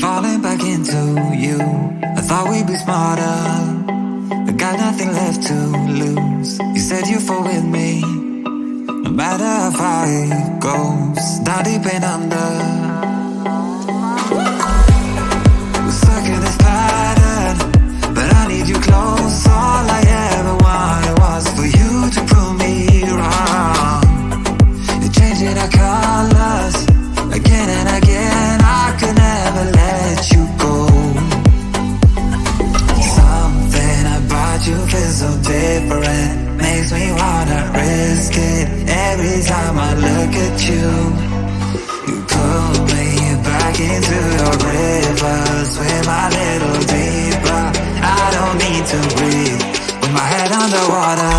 falling back into you. I thought we'd be smarter, I got nothing left to lose. You said you fall with me, no matter how far it goes. Down deep and under, we're stuck in this pattern, but I need you close. All I ever wanted was for you to prove me wrong. You're changing our colors again and again. I could never let you go. Something about you feels so different, makes me wanna risk it. Every time I look at you, you pull me back into your river. Swim a little deeper, I don't need to breathe with my head underwater.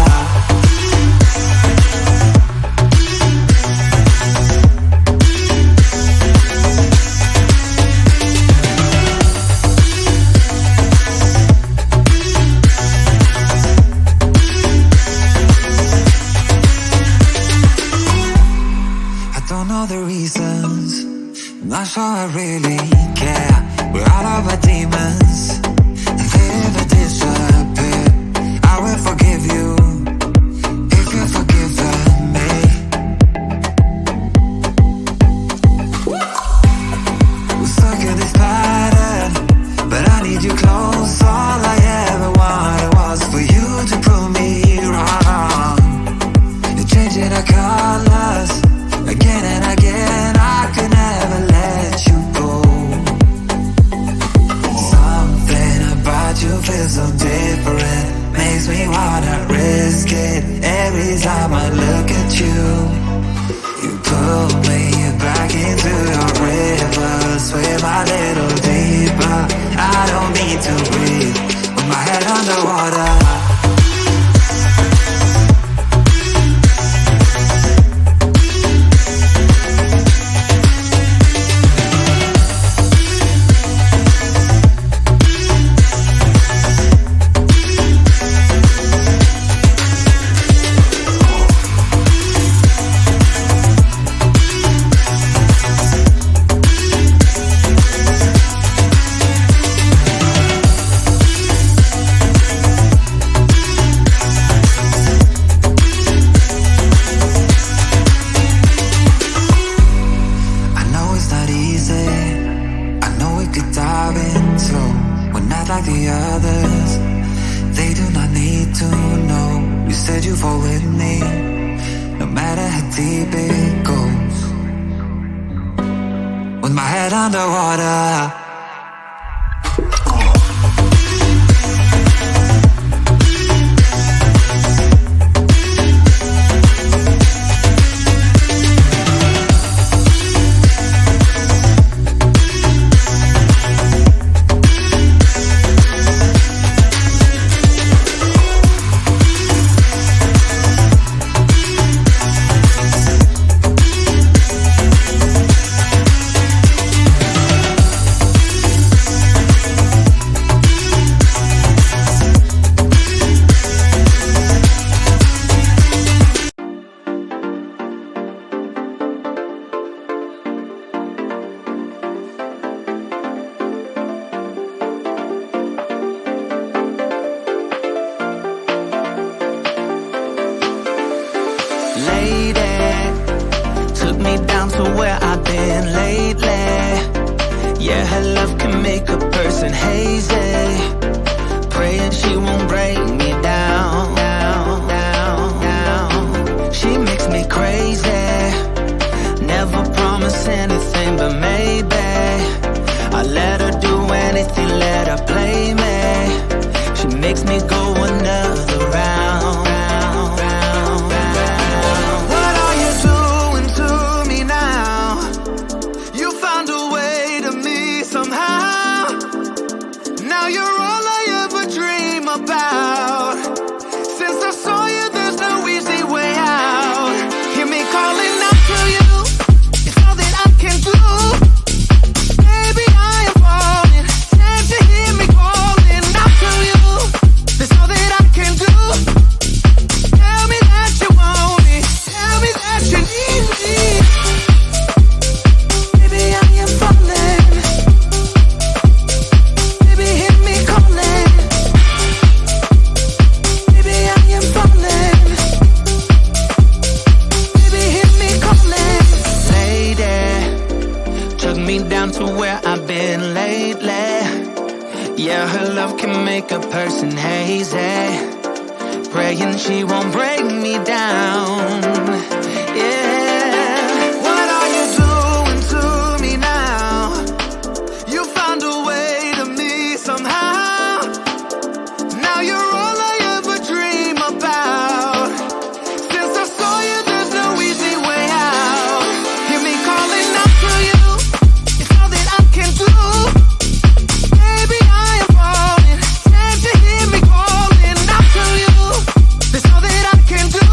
I'm not sure I really care. We're all of our demons, and they never disappear. I will forgive you if you've forgiven me. We're stuck in this pattern, but I need you close. All I ever wanted was for you to prove me wrong. You're changing our colors again and again. I could never let you go. Something about you feels so different, makes me wanna risk it. Every time I look at you, you pull me back into your river. Swim a little deeper, I don't need to breathe with my head underwater. Like the others, they do not need to know. You said you fall with me, no matter how deep it goes. With my head underwater. Yeah, her love can make a person hazy. Praying she won't break me down, down, down, down. She makes me crazy. Never promise anything, but maybe I let her do anything, let her play me. She makes me go another round, round, round, round. What are you doing to me now? You found a way to me somehow. Now you're all I ever dream about. Since I saw you, there's no easy way out. Hear me calling out to you, it's all that I can do. Baby, I am falling. Can't you hear me calling out to you? That's all that I can do. me down to where I've been lately. Yeah, her love can make a person hazy. Praying she won't break me down. Yeah. What are you doing to me now? You found a way to me somehow. Now you're all I ever dream about. Since I saw you, there's no easy way out. Hear me calling out to you. It's all that I can do. Baby, I am falling. Can't you hear me calling out to you? There's all that I can do.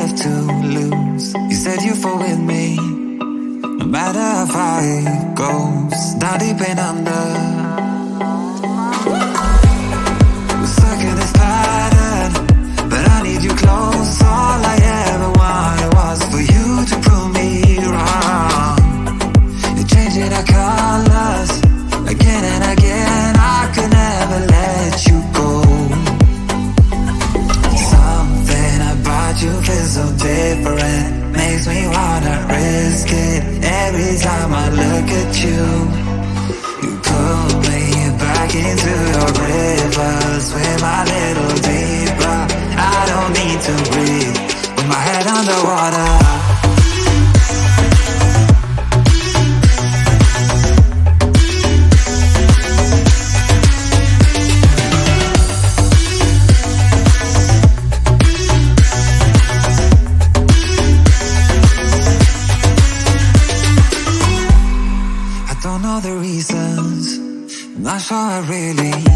left to lose. You said you fall with me, no matter how far it goes. Down deep and under, we're stuck in this pattern, but I need you close. All I ever wanted was for you to prove me wrong. You're changing our colors again and again. I could never let you go. Something about you feels so different, makes me wanna risk it. Every time I look at you, you pull me back into your river. Swim a little deeper, I don't need to breathe with my head underwater. Don't know the reasons, I'm not sure I really